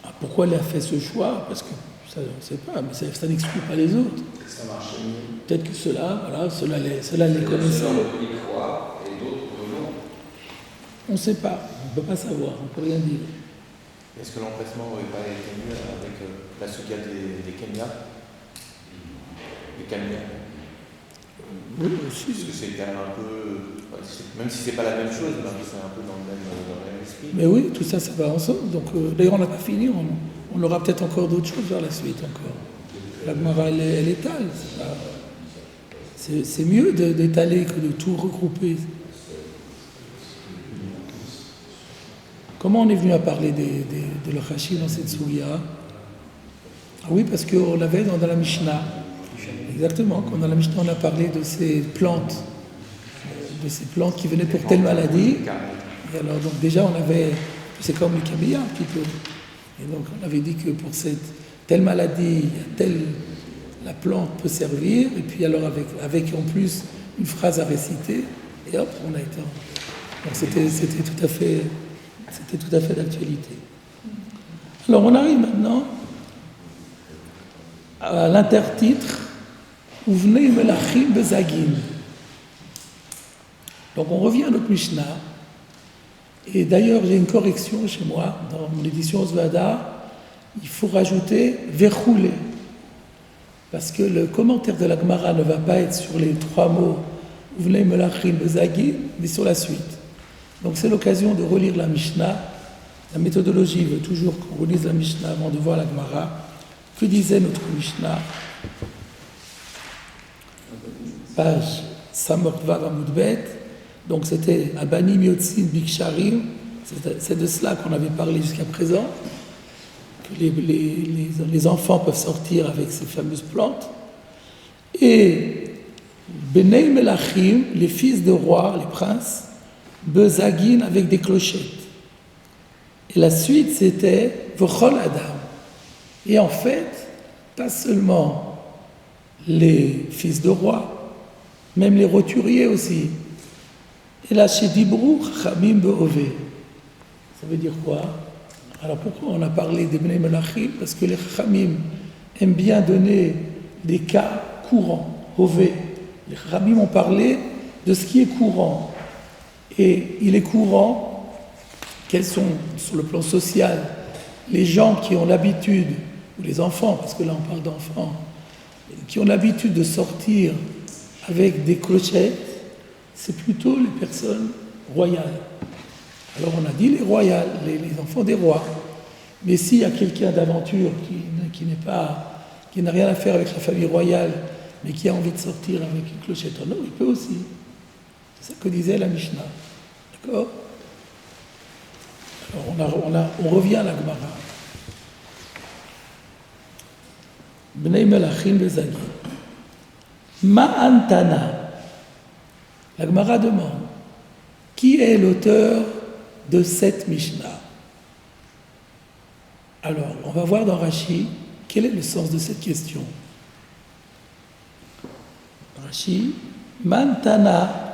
Ah, pourquoi elle a fait ce choix? Parce que ça, on ne sait pas, mais ça n'exclut pas les autres. Ça marchait mieux. Peut-être que ceux-là, voilà, ceux-là les connaissaient. On peut y croire et d'autres non. On ne sait pas, on ne peut pas savoir, on ne peut rien dire. Est-ce que l'empressement n'aurait pas été mieux avec la Soudia des Kenya? Les Kenya? Oui, aussi. Parce que c'est quand même un peu, même si c'est pas la même chose, mais c'est un peu dans le même esprit. Mais oui, tout ça, ça va ensemble. Donc, d'ailleurs, on n'a pas fini, on aura peut-être encore d'autres choses vers la suite encore. La Gemara, elle étale. C'est mieux d'étaler que de tout regrouper. Comment on est venu à parler de l'Achashi dans cette Souya? Ah oui, parce qu'on l'avait dans la Mishnah. Exactement, quand dans la Mishnah on a parlé de ces plantes qui venaient pour telle maladie. Et alors donc déjà on avait, c'est comme les camélias un petit peu. Et donc on avait dit que pour cette telle maladie, la plante peut servir. Et puis alors avec en plus une phrase à réciter. Et hop, on a été. Donc c'était tout à fait d'actualité. Alors on arrive maintenant à l'intertitre. Uvnei Melachim Bezagin. Donc on revient à notre Mishnah. Et d'ailleurs, j'ai une correction chez moi, dans mon édition Osvada, il faut rajouter Vechoulé. Parce que le commentaire de la Gemara ne va pas être sur les 3 mots Uvnei Melachim Bezagin, mais sur la suite. Donc c'est l'occasion de relire la Mishnah. La méthodologie veut toujours qu'on relise la Mishnah avant de voir la Gemara. Que disait notre Mishnah? Page Samorvav Amoudbet, donc c'était Abani Miotzin Biksharim, c'est de cela qu'on avait parlé jusqu'à présent, que les enfants peuvent sortir avec ces fameuses plantes, et Benei Melachim, les fils de rois, les princes, Bezagin avec des clochettes. Et la suite c'était V'chol Adam. Et en fait, pas seulement les fils de rois, même les roturiers aussi. Et là, chez Dibrou, Chachamim Be'ové. Ça veut dire quoi? Alors pourquoi on a parlé des Bnei Melachim? Parce que les Chachamim aiment bien donner des cas courants, Ové. Les Chachamim ont parlé de ce qui est courant. Et il est courant, quels sont, sur le plan social, les gens qui ont l'habitude, ou les enfants, parce que là on parle d'enfants, qui ont l'habitude de sortir avec des clochettes, c'est plutôt les personnes royales. Alors on a dit les royales, les enfants des rois. Mais s'il y a quelqu'un d'aventure qui n'a rien à faire avec la famille royale, mais qui a envie de sortir avec une clochette en or, il peut aussi. C'est ça que disait la Mishnah. D'accord? Alors on revient à la Gemara. Bnei Melachim Bezagin. Ma'antana. La Gemara demande, qui est l'auteur de cette Mishnah? Alors, on va voir dans Rashi, quel est le sens de cette question. Rashi, Mantana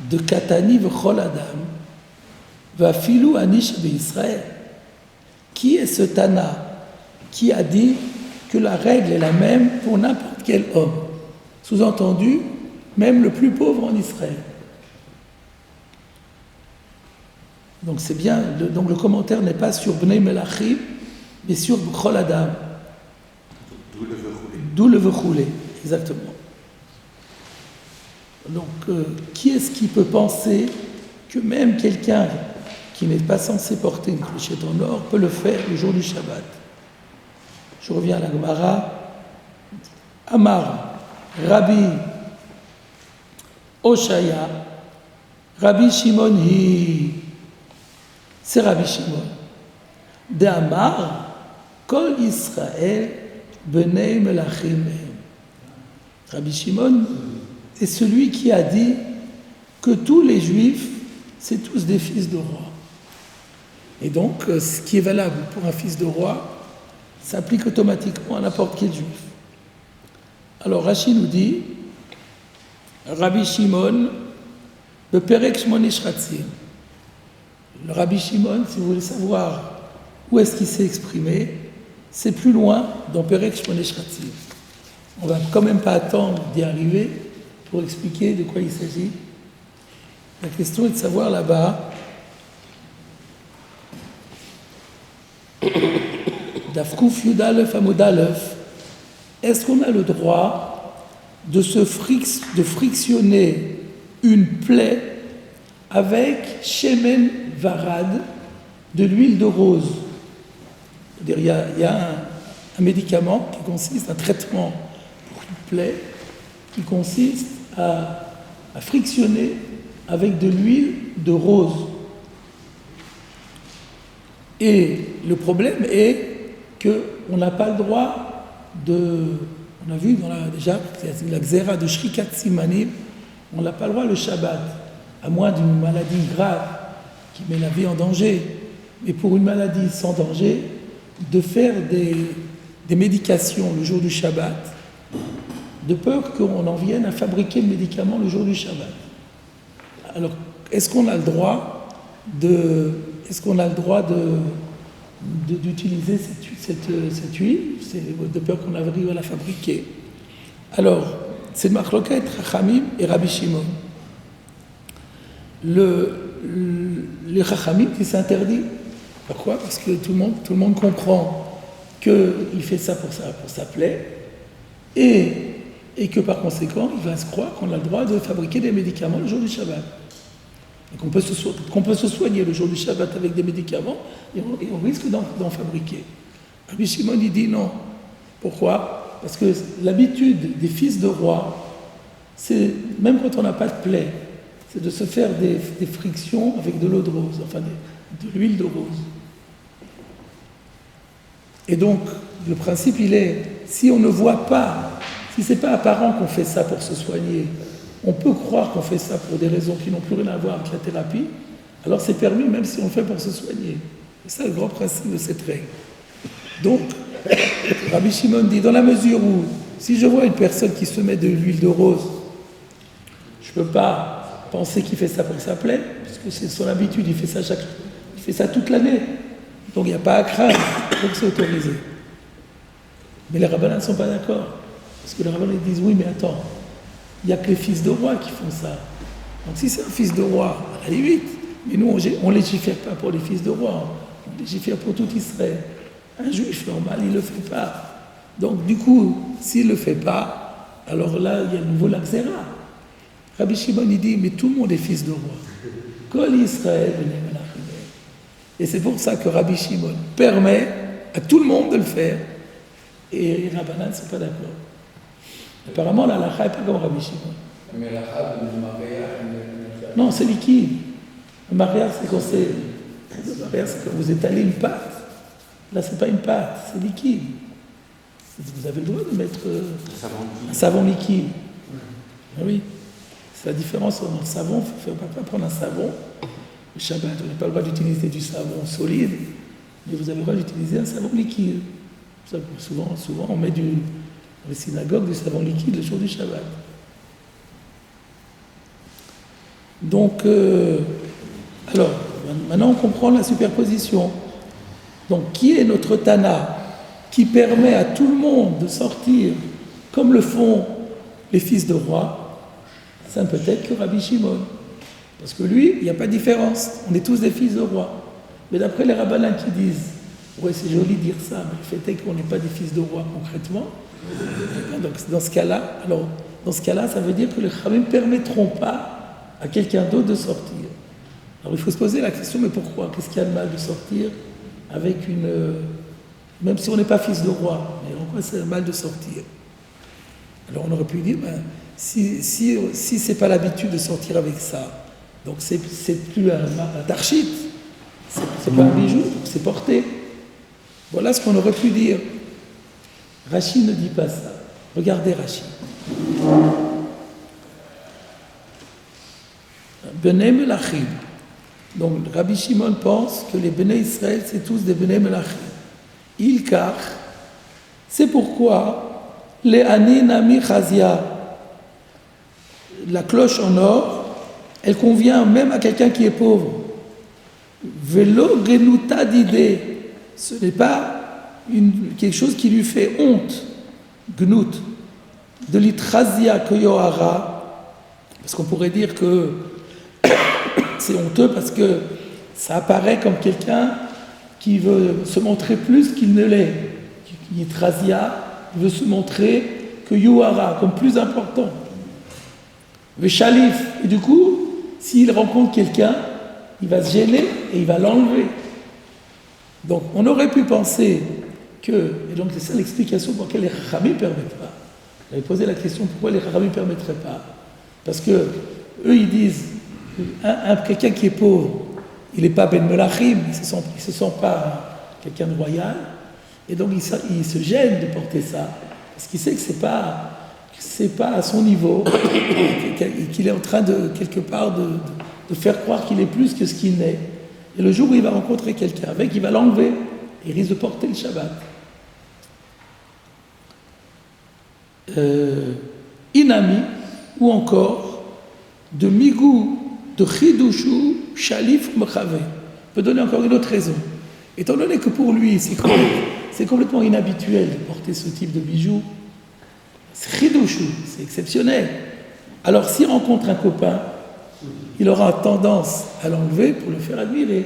de Katani v'chol Adam, va'filu anish be'Israël. Qui est ce Tana qui a dit que la règle est la même pour n'importe quel homme? Sous-entendu, même le plus pauvre en Israël. Donc c'est bien, donc le commentaire n'est pas sur Bnei Melachim, mais sur B'chol Adam. D'où le Vechoulé, exactement. Donc qui est-ce qui peut penser que même quelqu'un qui n'est pas censé porter une clochette en or peut le faire le jour du Shabbat? Je reviens à la Gemara. Amar, Rabbi Oshaya, Rabbi Shimon c'est Rabbi Shimon. De Amar, Kol Israël, Bnei Melachim. Rabbi Shimon est celui qui a dit que tous les Juifs, c'est tous des fils de roi. Et donc, ce qui est valable pour un fils de roi, s'applique automatiquement à n'importe quel juif. Alors Rashi nous dit, Rabbi Shimon, le Perek Shmone Shratzim. Le Rabbi Shimon, si vous voulez savoir où est-ce qu'il s'est exprimé, c'est plus loin dans Perek Shmone Shratzim. On ne va quand même pas attendre d'y arriver pour expliquer de quoi il s'agit. La question est de savoir là-bas, Dafkouf Yudalef Amodalef, est-ce qu'on a le droit de frictionner une plaie avec Shemen Varad, de l'huile de rose? C'est-à-dire, il y a un médicament qui consiste, un traitement pour une plaie, qui consiste à frictionner avec de l'huile de rose. Et le problème est qu'on n'a pas le droit de... On a vu déjà, la xéra de Shrikat Simanim, on n'a pas le droit le Shabbat, à moins d'une maladie grave qui met la vie en danger. Mais pour une maladie sans danger, de faire des médications le jour du Shabbat, de peur qu'on en vienne à fabriquer le médicament le jour du Shabbat. Alors, est-ce qu'on a le droit d'utiliser cette huile, de peur qu'on arrive à la fabriquer? Alors, c'est le Machloket Chachamim et Rabbi Shimon. Les Chachamim qui s'interdit. Pourquoi? Parce que tout le monde comprend qu'il fait ça pour sa plaie et que par conséquent, il va se croire qu'on a le droit de fabriquer des médicaments le jour du Shabbat. Et qu'on peut se soigner le jour du Shabbat avec des médicaments et on risque d'en fabriquer. Rabbi Shimon, il dit non. Pourquoi? Parce que l'habitude des fils de roi, c'est, même quand on n'a pas de plaie, c'est de se faire des frictions avec de l'eau de rose, enfin de l'huile de rose. Et donc, le principe, il est, si on ne voit pas, si c'est pas apparent qu'on fait ça pour se soigner, on peut croire qu'on fait ça pour des raisons qui n'ont plus rien à voir avec la thérapie, alors c'est permis même si on le fait pour se soigner. C'est ça le grand principe de cette règle. Donc, Rabbi Shimon dit, dans la mesure où, si je vois une personne qui se met de l'huile de rose, je ne peux pas penser qu'il fait ça pour sa plaie, puisque c'est son habitude, il fait ça toute l'année. Donc il n'y a pas à craindre, donc c'est autorisé. Mais les rabbins ne sont pas d'accord. Parce que les rabbins disent, oui, mais attends, il n'y a que les fils de roi qui font ça. Donc si c'est un fils de roi, à la limite, mais nous, on ne légifère pas pour les fils de roi, on légifère pour tout Israël. Un juif normal, il ne le fait pas. Donc du coup, s'il ne le fait pas, alors là, il y a de nouveau la xéra. Rabbi Shimon, il dit, mais tout le monde est fils de roi. Kol Israël, et c'est pour ça que Rabbi Shimon permet à tout le monde de le faire, et les rabbins ne sont pas d'accord. Apparemment, la halakha n'est pas comme Rabbi Shimon. Mais la halakha du mariage... Non, c'est liquide. Le mariage, c'est quand vous étalez une pâte. Là, c'est pas une pâte, c'est liquide. Vous avez le droit de mettre un savon liquide. Oui. C'est la différence entre le savon. Il ne faut pas prendre un savon. Le Shabbat, on n'a pas le droit d'utiliser du savon solide, mais vous avez le droit d'utiliser un savon liquide. Souvent, on met dans les synagogues du savon liquide le jour du Shabbat. Donc, alors, maintenant on comprend la superposition. Donc, qui est notre Tana qui permet à tout le monde de sortir comme le font les fils de roi? Ça ne peut être que Rabbi Shimon. Parce que lui, il n'y a pas de différence. On est tous des fils de roi. Mais d'après les rabbins qui disent, ouais, c'est joli de dire ça, mais le fait est qu'on n'est pas des fils de roi concrètement. Donc, dans ce cas-là, ça veut dire que les rabbins ne permettront pas à quelqu'un d'autre de sortir. Alors, il faut se poser la question, mais pourquoi? Qu'est-ce qu'il y a de mal de sortir avec même si on n'est pas fils de roi, mais en quoi c'est mal de sortir? Alors, on aurait pu dire, si c'est pas l'habitude de sortir avec ça, donc c'est plus un tarchit, c'est pas un bijou, c'est porté. Voilà ce qu'on aurait pu dire. Rashi ne dit pas ça. Regardez Rashi. Bnei Melachim. Donc Rabbi Shimon pense que les Bnei Israël, c'est tous des Bnei Melachim. Ilkar, C'est pourquoi les Aninami Chazia, la cloche en or, elle convient même à quelqu'un qui est pauvre. Velo genuta d'idée, ce n'est pas quelque chose qui lui fait honte, gnut, de l'itrazia koyohara, parce qu'on pourrait dire que c'est honteux parce que ça apparaît comme quelqu'un qui veut se montrer plus qu'il ne l'est. L'itrazia veut se montrer que yohara, comme plus important. Le chalif, et du coup, s'il rencontre quelqu'un, il va se gêner et il va l'enlever. Donc on aurait pu penser que, et donc c'est ça l'explication pour laquelle les Chachamim ne permettent pas. J'avais posé la question pourquoi les Chachamim ne permettraient pas. Parce que eux ils disent, quelqu'un qui est pauvre, il n'est pas Ben Melachim, il ne se sent pas quelqu'un de royal, et donc il se gêne de porter ça, parce qu'il sait que c'est pas à son niveau, et qu'il est en train de, quelque part, de faire croire qu'il est plus que ce qu'il n'est. Et le jour où il va rencontrer quelqu'un avec, il va l'enlever, et il risque de porter le Shabbat. Inami, ou encore, de Migou, de Chidushu, Shalif, Mechave. On peut donner encore une autre raison. Étant donné que pour lui, c'est complètement inhabituel de porter ce type de bijoux, c'est Chidushu, c'est exceptionnel. Alors s'il rencontre un copain, il aura tendance à l'enlever pour le faire admirer.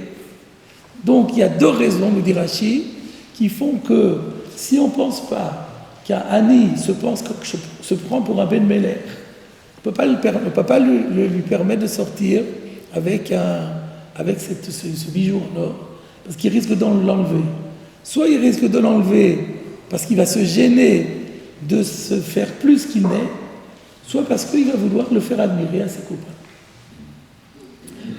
Donc il y a deux raisons, nous dit Rashi, qui font que si on ne pense pas qu'un Ani se prend pour un Ben Meler, on ne peut pas lui permettre de sortir avec ce bijou en or, parce qu'il risque de l'enlever. Soit il risque de l'enlever parce qu'il va se gêner de se faire plus qu'il n'est, soit parce qu'il va vouloir le faire admirer à ses copains.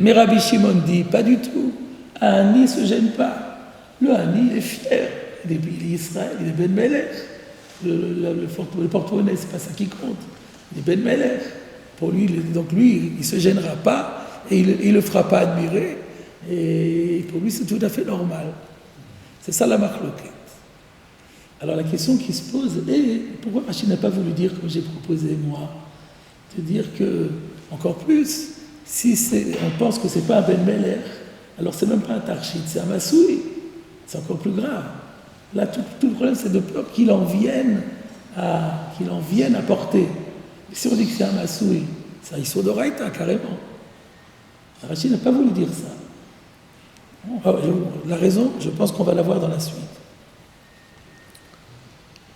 Mais Rabbi Shimon dit, pas du tout. Un Ani ne se gêne pas. Le Ani est fier. Il est Israël, il est Ben Melech. Le porte-monnaie, c'est pas ça qui compte. Il est Ben Melech. Pour lui, donc lui, il ne se gênera pas et il ne le fera pas admirer. Et pour lui, c'est tout à fait normal. C'est ça la marloquette. Alors la question qui se pose est, pourquoi Rachid n'a pas voulu dire, comme j'ai proposé moi, de dire que, encore plus, si on pense que c'est pas un Ben Meler, alors c'est même pas un Tarchit, c'est un Massoui. C'est encore plus grave. Là, tout le problème, c'est de peur qu'il en vienne à porter. Mais si on dit que c'est un Massoui, c'est un Issod d'Oraïta, carrément. Rachid n'a pas voulu dire ça. La raison, je pense qu'on va la voir dans la suite.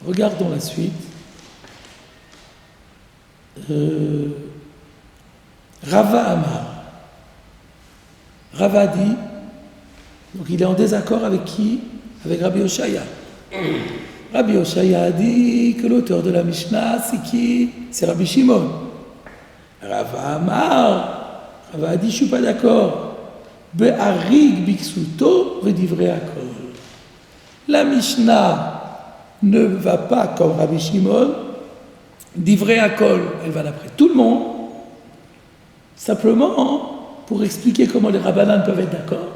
Regardons la suite. Rava Amar. Rava dit, donc il est en désaccord avec qui? Avec Rabbi Oshaya. Rabbi Oshaya a dit que l'auteur de la Mishnah, c'est qui? C'est Rabbi Shimon. Rava Amar, Rava a dit, je ne suis pas d'accord. Be'arig biksuto vedivrei akol. La Mishnah ne va pas comme Rabbi Shimon, divrei akol, elle va d'après tout le monde, simplement pour expliquer comment les Rabbanan peuvent être d'accord.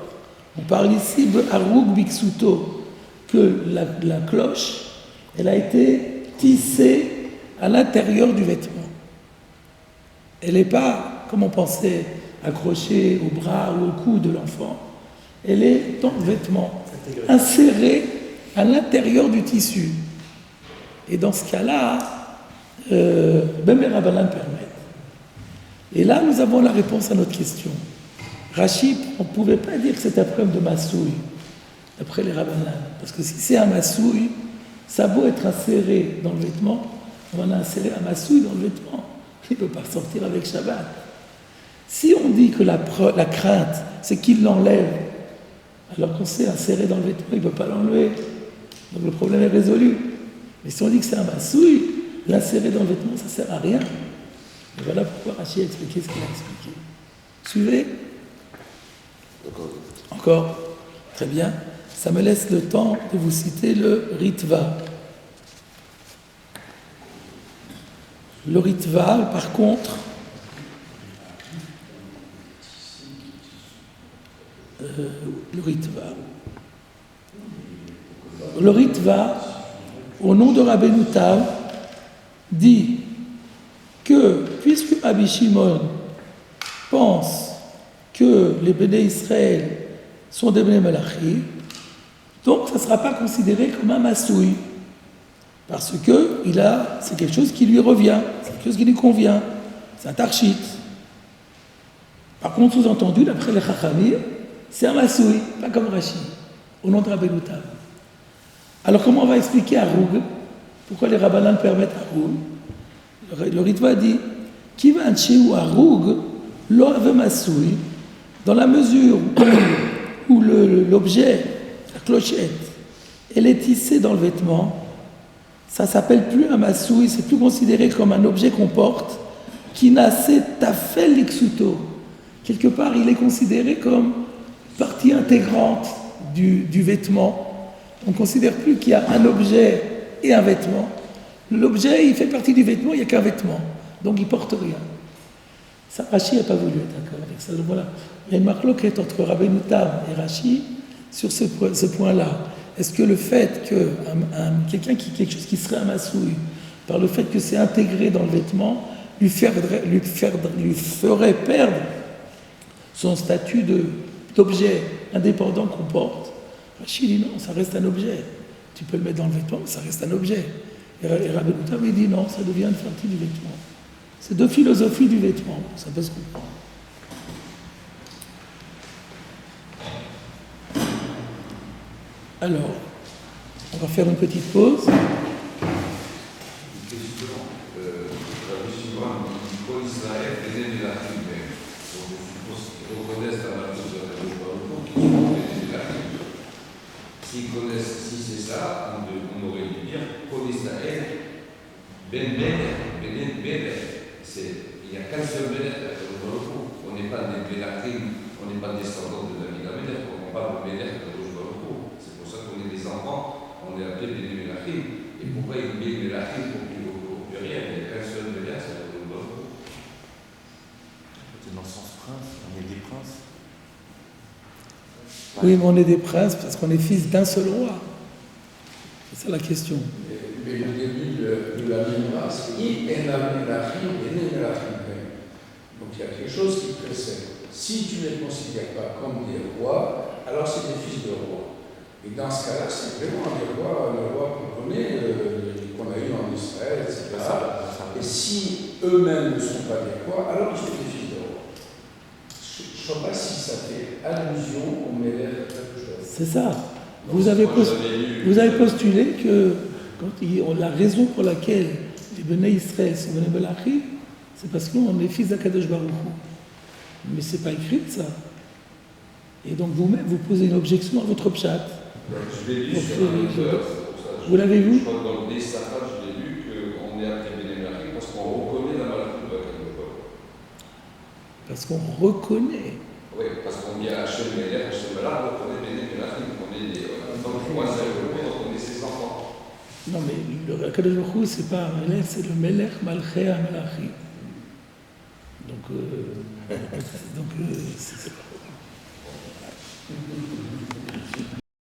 On parle ici de Harouk Biksuto, que la cloche, elle a été tissée à l'intérieur du vêtement. Elle n'est pas, comme on pensait, accrochée au bras ou au cou de l'enfant. Elle est dans le vêtement, insérée à l'intérieur du tissu. Et dans ce cas-là, même les Rabbanan permettent. Et là, nous avons la réponse à notre question. Rachid, on ne pouvait pas dire que c'est un problème de massouille, d'après les Rabbanan. Parce que si c'est un massouille, ça a beau être inséré dans le vêtement, on a inséré un massouille dans le vêtement. Il ne peut pas sortir avec Shabbat. Si on dit que la crainte, c'est qu'il l'enlève, alors qu'on s'est inséré dans le vêtement, il ne peut pas l'enlever. Donc le problème est résolu. Mais si on dit que c'est un massouille, l'insérer dans le vêtement, ça ne sert à rien. Et voilà pourquoi Rachid a expliqué ce qu'il a expliqué. Suivez? Encore? Très bien. Ça me laisse le temps de vous citer le Ritva. Le Ritva, par contre, le Ritva, au nom de Rabbeinu Tam, dit que puisque Rabbi Shimon pense que les Béné Israël sont des Béné Malachi, donc ça ne sera pas considéré comme un masouï, parce que c'est quelque chose qui lui revient, c'est quelque chose qui lui convient, c'est un tarchit. Par contre, sous-entendu, d'après les Chachamim, c'est un masouï, pas comme Rashi, au nom de Rabbeinu Tam. Alors comment on va expliquer Haroug? Pourquoi les Rabbanan permettent Haroug? Le Ritva dit Kivan Sheu Haroug lo ave masouï, dans la mesure où l'objet, la clochette, elle est tissée dans le vêtement, ça s'appelle plus un masouï, c'est plus considéré comme un objet qu'on porte, qui n'a tafel l'iksuto. Quelque part, il est considéré comme partie intégrante du vêtement. On ne considère plus qu'il y a un objet et un vêtement. L'objet, il fait partie du vêtement, il n'y a qu'un vêtement. Donc, il ne porte rien. Ça, Rashi n'a pas voulu être d'accord avec ça. Donc, voilà. Il y a une marloquette entre Rabbeinu Tam et Rashi sur ce point-là. Est-ce que le fait que quelque chose qui serait un masouï, par le fait que c'est intégré dans le vêtement, lui ferait perdre son statut d'objet indépendant qu'on porte? Rashi dit non, ça reste un objet. Tu peux le mettre dans le vêtement, mais ça reste un objet. Et Rabbeinu Tam dit non, ça devient une partie du vêtement. C'est deux philosophies du vêtement, ça peut se comprendre. Alors, on va faire une petite pause. S'ils connaissent, si c'est ça, on aurait dû dire Kol Israël, Ben Bener. Il n'y a qu'un seul Bener. On n'est pas des Benachim, on n'est pas descendants de David Améler, on parle de Bener. C'est pour ça qu'on est des enfants, on est appelés des Benachim. Et pourquoi il met Benachim au pluriel? Il n'y a qu'un seul Bener, c'est la Baruch. C'est dans le sens prince, on est des princes. Oui, mais on est des princes parce qu'on est fils d'un seul roi. C'est ça la question. Mais le début de la Mimra, c'est I Enam Melachim, Enem Melachim. Donc il y a quelque chose qui précède. Si tu ne les considères pas comme des rois, alors c'est des fils de rois. Et dans ce cas-là, c'est vraiment des rois, le roi qu'on connaît, qu'on a eu en Israël, etc. Et si eux-mêmes ne sont pas des rois, alors ils sont des fils de rois. Je ne sais pas si ça fait allusion au Méler quelque chose. C'est ça. Vous avez postulé que la raison pour laquelle les Béné Israël sont Béné Malachi, c'est parce qu'on est fils d'Akadosh Baruch Hu. Mais ce n'est pas écrit ça. Et donc vous-même, vous posez une objection à votre pshat. Je l'ai lu sur un auteur, vous l'avez vu? Je crois que dans le Dessafat, je l'ai lu qu'on est appelé Béné Malachi parce qu'on reconnaît la Malachut de Akadosh Baruch Hu. Parce qu'on reconnaît. Oui, parce qu'on dit à Hachem Meler, Hachem Meler, donc on est Béné Melachim, on est des. Donc moi, c'est le monde, on est ses enfants. Non, mais le Akadosh Baruch Hu, c'est pas un Melech, c'est le Melech Malchei HaMelachim. Donc, c'est